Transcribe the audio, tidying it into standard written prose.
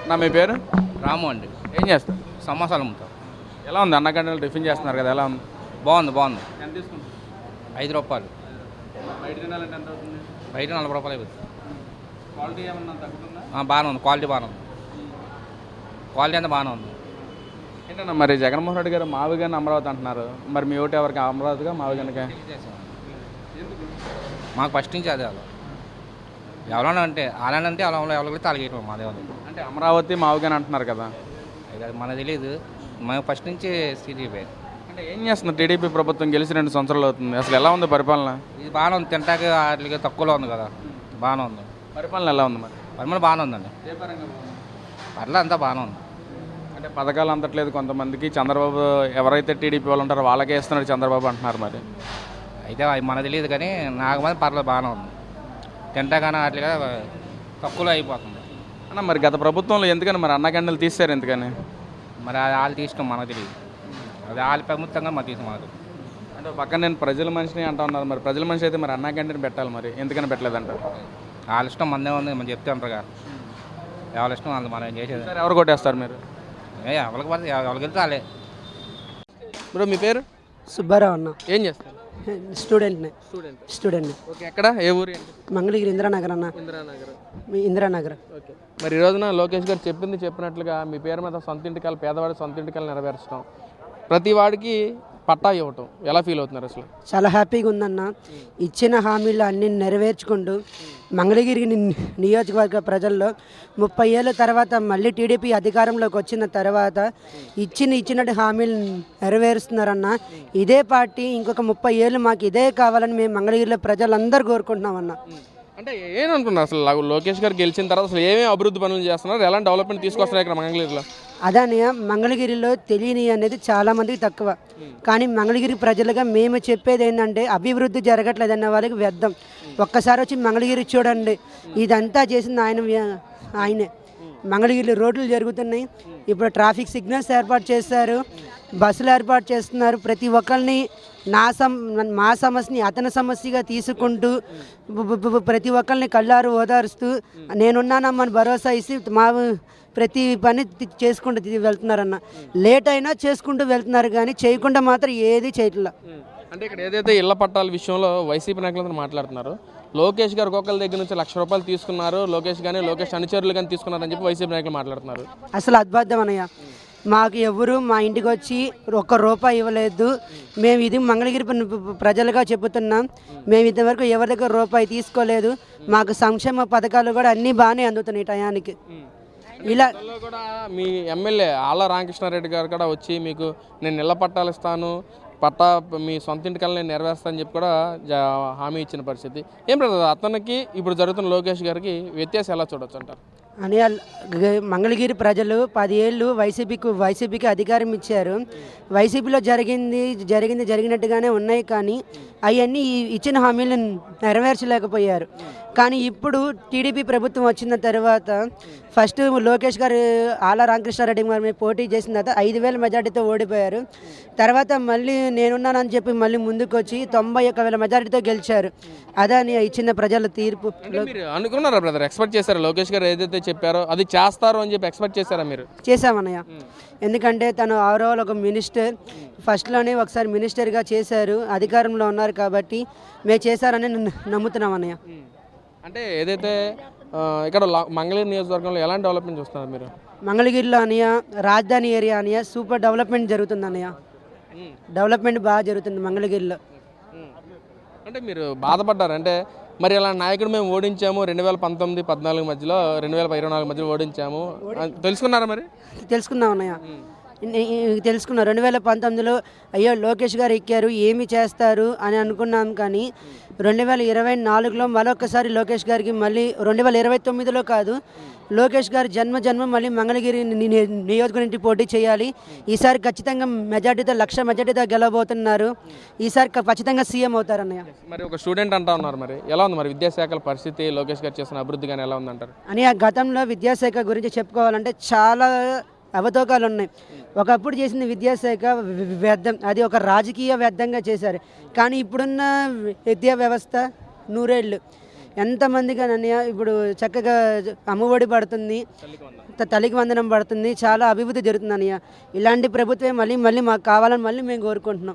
మీ పేరు? రాము అండి. ఏం చేస్తారు? సమోసాలు అమ్ముతాం. ఎలా ఉంది? అన్న క్యాంటీన్లో టిఫిన్ చేస్తున్నారు కదా, ఎలా ఉంది? బాగుంది. ఎంత తీసుకుంటారు? 5 రూపాయలు. బయట తినాలంటే ఎంత అవుతుంది? బయట 40 రూపాయలు అయిపోతుంది. క్వాలిటీ ఏమన్నా తగ్గుతుందా? బాగానే ఉంది, క్వాలిటీ బాగానే ఉంది. క్వాలిటీ అంతా బాగానే ఉంది. ఏంటన్నా మరి జగన్మోహన్ రెడ్డి గారు మావిగాని అమరావతి అంటున్నారు, మరి మీ ఓటు ఎవరికి? అమరావతిగా మావిగానికే? మాకు ఫస్ట్ నుంచి అదే అలా ఎవరైనా అంటే అలానంటే అలా ఎవరికి తాగేయటం మాదే ఉంది. అంటే అమరావతి మావిగాని అంటున్నారు కదా, అయితే అది మనకు తెలియదు. మేము ఫస్ట్ నుంచి టీడీపీ. అంటే ఏం చేస్తున్నారు? టీడీపీ ప్రభుత్వం గెలిచి 2 సంవత్సరాలు అవుతుంది, అసలు ఎలా ఉంది పరిపాలన? ఇది బాగానే ఉంది, తింటాకి వాటికి తక్కువలో ఉంది కదా, బాగానే ఉంది. పరిపాలన ఎలా ఉంది మరి? పరిమాణం బాగానే ఉందండి, పర్లేదు అంతా బాగానే ఉంది. అంటే పథకాలు అందట్లేదు కొంతమందికి, చంద్రబాబు ఎవరైతే టీడీపీ వాళ్ళు ఉంటారో వాళ్ళకే ఇస్తున్నాడు చంద్రబాబు అంటున్నారు. మరి అయితే అది మనకు తెలియదు కానీ నాకు మాత్రం పర్లేదు బాగానే ఉంది. తింటాకన్నా వాటిగా తక్కువలో అయిపోతుంది. అన్న మరి గత ప్రభుత్వంలో ఎందుకని మరి అన్న క్యాంటీన్లు తీశారు ఎందుకని? మరి అది వాళ్ళు తీసుకోవడం మనకు తెలియదు, అది వాళ్ళు ప్రభుత్వంగా మరి తీసి మనకు. అంటే పక్కన నేను ప్రజల మనిషిని అంటా ఉన్నారు, మరి ప్రజల మనిషి అయితే మరి అన్న క్యాంటీన్ పెట్టాలి, మరి ఎందుకని పెట్టలేదంటారు? వాళ్ళ ఇష్టం మందే ఉంది, మనం చెప్తే అంటారుగా, ఎవరి ఇష్టం వాళ్ళు మనం ఏం చేసేది. సార్ ఎవరు కొట్టేస్తారు మీరు? ఎవరికి పడితే ఎవరికి వెళ్తే వాళ్ళే. బ్రో మీ పేరు? సుబ్బారావు అన్న. ఏం చేస్తారు? స్టూడెంట్. ఓకే, ఎక్కడ, ఏ ఊరు ఏంటి? మంగళగిరి ఇందిరానగర్ అన్న. ఇందిరానగర్. ఓకే, మరి ఈ రోజున లోకేష్ గారు చెప్పినట్లుగా మీ పేరు మీద సొంత ఇంటికాలు, పేదవాడి సొంత ఇంటికాలు నెరవేర్చడం, ప్రతి వాడికి పట్టా ఇవ్వటం, ఎలా ఫీల్ అవుతున్నారు అసలు? చాలా హ్యాపీగా ఉందన్న. ఇచ్చిన హామీలు అన్ని నెరవేర్చుకుంటూ మంగళగిరి నియోజకవర్గ ప్రజల్లో 30 ఏళ్ళ తర్వాత మళ్ళీ టీడీపీ అధికారంలోకి వచ్చిన తర్వాత ఇచ్చినట్టు హామీలు నెరవేరుస్తున్నారన్న. ఇదే పార్టీ ఇంకొక 30 ఏళ్ళు మాకు ఇదే కావాలని మేము మంగళగిరిలో ప్రజలందరూ కోరుకుంటున్నామన్న. అంటే ఏమనుకున్నారు అసలు లోకేష్ గారు గెలిచిన తర్వాత అసలు ఏమేమి అభివృద్ధి పనులు చేస్తున్నారు, ఎలాంటి డెవలప్మెంట్ తీసుకొస్తున్నారు ఇక్కడ మంగళగిరిలో? అదనయ్య, మంగళగిరిలో తెలియని అనేది చాలామందికి తక్కువ. కానీ మంగళగిరి ప్రజలుగా మేము చెప్పేది ఏంటంటే అభివృద్ధి జరగట్లేదన్న వాళ్ళకి వ్యర్థం. ఒక్కసారి వచ్చి మంగళగిరి చూడండి, ఇదంతా చేసింది ఆయనే. మంగళగిరిలో రోడ్లు జరుగుతున్నాయి, ఇప్పుడు ట్రాఫిక్ సిగ్నల్స్ ఏర్పాటు చేస్తారు, బస్సులు ఏర్పాటు చేస్తున్నారు. ప్రతి ఒక్కరిని మా సమస్యని అతని సమస్యగా తీసుకుంటూ ప్రతి ఒక్కరిని కళ్ళారు ఓదారుస్తూ నేనున్నానమ్మని భరోసా ఇచ్చి మా ప్రతి పని చేసుకుంటూ వెళ్తున్నారన్న. లేట్ అయినా చేసుకుంటూ వెళ్తున్నారు కానీ చేయకుండా మాత్రం ఏది చేయట్లా. అంటే ఇక్కడ ఏదైతే ఇళ్ల పట్టాల విషయంలో వైసీపీ నాయకులందరూ మాట్లాడుతున్నారు, లోకేష్ గారు ఒక్కొక్కరి దగ్గర నుంచి ₹1,00,000 తీసుకున్నారు, లోకేష్ కానీ లోకేష్ అనుచరులు కానీ తీసుకున్నారని చెప్పి వైసీపీ నాయకులు మాట్లాడుతున్నారు. అసలు అద్భుతం అన్నయ్య. మాకు ఎవరు మా ఇంటికి వచ్చి ₹1 ఇవ్వలేదు. మేము ఇది మంగళగిరి ప్రజలుగా చెబుతున్నాం, మేము ఇంతవరకు ఎవరి దగ్గర రూపాయి తీసుకోలేదు. మాకు సంక్షేమ పథకాలు కూడా అన్నీ బాగానే అందుతున్నాయి టయానికి. ఇలా కూడా మీ ఎమ్మెల్యే ఆళ్ళ రామకృష్ణారెడ్డి గారు కూడా వచ్చి మీకు నేను ఇళ్ల పట్టాలు ఇస్తాను, పట్టా మీ సొంత ఇంటికల్ని నేను నెరవేరుస్తానని చెప్పి కూడా హామీ ఇచ్చిన పరిస్థితి. ఏం బ్రదర్, అతనికి ఇప్పుడు జరుగుతున్న లోకేష్ గారికి వ్యత్యాసం ఎలా చూడొచ్చు అంటారు? అని మంగళగిరి ప్రజలు 10 ఏళ్ళు వైసీపీకి అధికారం ఇచ్చారు. వైసీపీలో జరిగినట్టుగానే ఉన్నాయి కానీ అవన్నీ ఇచ్చిన హామీలు నెరవేర్చలేకపోయారు. కానీ ఇప్పుడు టీడీపీ ప్రభుత్వం వచ్చిన తర్వాత ఫస్ట్ లోకేష్ గారు ఆళ్ళ రామకృష్ణారెడ్డి గారి మీద పోటీ చేసిన తర్వాత 5,000 మెజార్టీతో ఓడిపోయారు. తర్వాత మళ్ళీ నేనున్నానని చెప్పి మళ్ళీ ముందుకు వచ్చి 91,000 మెజార్టీతో గెలిచారు. అదని ఇచ్చిన ప్రజల తీర్పు. మీరు అనుకున్నారా బ్రదర్, ఎక్స్పెక్ట్ చేశారా లోకేష్ గారు ఏదైతే చెప్పారో అది చేస్తారు అని చెప్పి ఎక్స్పెక్ట్ చేశారా మీరు? చేశామన్నయ్య. ఎందుకంటే తను ఓవరాల్ ఒక మినిస్టర్, ఫస్ట్లోనే ఒకసారి మినిస్టర్గా చేశారు, అధికారంలో ఉన్నారు కాబట్టి మేము చేశారని నమ్ముతున్నాం అన్నయ్య. అంటే ఏదైతే ఇక్కడ మంగళగిరి నియోజకవర్గంలో ఎలాంటి డెవలప్మెంట్ చూస్తున్నారు మీరు? మంగళగిరిలో అన్నయ్య రాజధాని ఏరియా అన్నయ్య సూపర్ డెవలప్మెంట్ జరుగుతుంది అన్నయ్య. డెవలప్మెంట్ బాగా జరుగుతుంది మంగళగిరిలో. అంటే మీరు బాధపడ్డారు అంటే మరి ఇలా నాయకుడు మేము ఓడించాము 2019-14 మధ్యలో 2024 మధ్యలో ఓడించాము తెలుసుకున్నారా? మరి తెలుసుకున్నాం అన్నయ్య, తెలుసుకున్నాం. 2019లో అయ్యో లోకేష్ గారు ఎక్కారు ఏమి చేస్తారు అని అనుకున్నాం. కానీ 2024లో మరొకసారి లోకేష్ గారికి మళ్ళీ 2029లో కాదు, లోకేష్ గారు జన్మ మళ్ళీ మంగళగిరి నియోజకవర్గం పోటీ చేయాలి. ఈసారి ఖచ్చితంగా మెజార్టీతో 1,00,000 మెజార్టీతో గెలవబోతున్నారు. ఈసారి ఖచ్చితంగా సీఎం అవుతారన్నయ్య. మరి ఒక స్టూడెంట్ అంటా ఉన్నారు, మరి ఎలా ఉంది మరి విద్యాశాఖల పరిస్థితి, లోకేష్ గారు చేసిన అభివృద్ధి కానీ ఎలా ఉందంటారు? అని ఆ గతంలో విద్యాశాఖ గురించి చెప్పుకోవాలంటే చాలా అవతోకాలు ఉన్నాయి. ఒకప్పుడు చేసిన విద్యాశాఖ వ్యర్థం, అది ఒక రాజకీయ వ్యర్థంగా చేశారు. కానీ ఇప్పుడున్న విద్యా వ్యవస్థ 100 ఏళ్ళు. ఎంతమందికి అన్నయ్య ఇప్పుడు చక్కగా అమ్మఒడి పడుతుంది, తల్లికి వందనం పడుతుంది, చాలా అభివృద్ధి జరుగుతుంది అన్నయ్య. ఇలాంటి ప్రభుత్వం మళ్ళీ మళ్ళీ మాకు కావాలని మళ్ళీ మేము కోరుకుంటున్నాం.